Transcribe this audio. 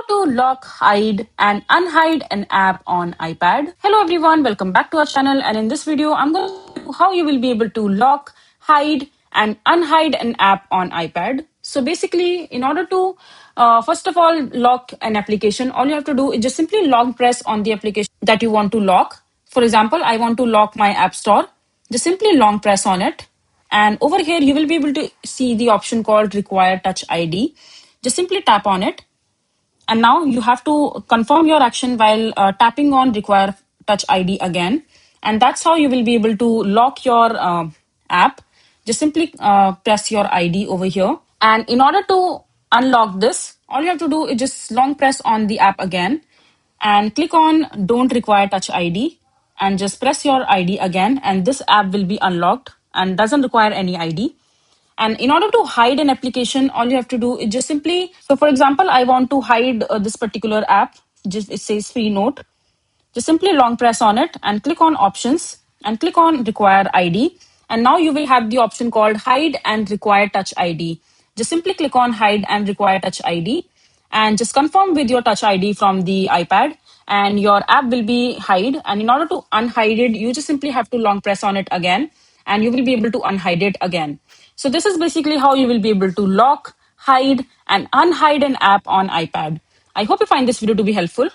to lock, hide, and unhide an app on iPad. Hello everyone, welcome back to our channel. And in this video, I'm going to show you how you will be able to lock, hide, and unhide an app on iPad. So basically, in order to first of all lock an application, all you have to do is just simply long press on the application that you want to lock. For example, I want to lock my App Store. Just simply long press on it. And over here, you will be able to see the option called Require Touch ID. Just simply tap on it. And now you have to confirm your action while tapping on Require Touch ID again. And that's how you will be able to lock your app. Just simply press your ID over here. And in order to unlock this, all you have to do is just long press on the app again and click on Don't Require Touch ID and just press your ID again. And this app will be unlocked and doesn't require any ID. And in order to hide an application, all you have to do is just simply, so for example, I want to hide this particular app, just it says free note. Just simply long press on it and click on options and click on require ID. And now you will have the option called hide and require touch ID. Just simply click on hide and require touch ID and just confirm with your touch ID from the iPad and your app will be hide. And in order to unhide it, you just simply have to long press on it again and you will be able to unhide it again. So this is basically how you will be able to lock, hide and unhide an app on iPad. I hope you find this video to be helpful.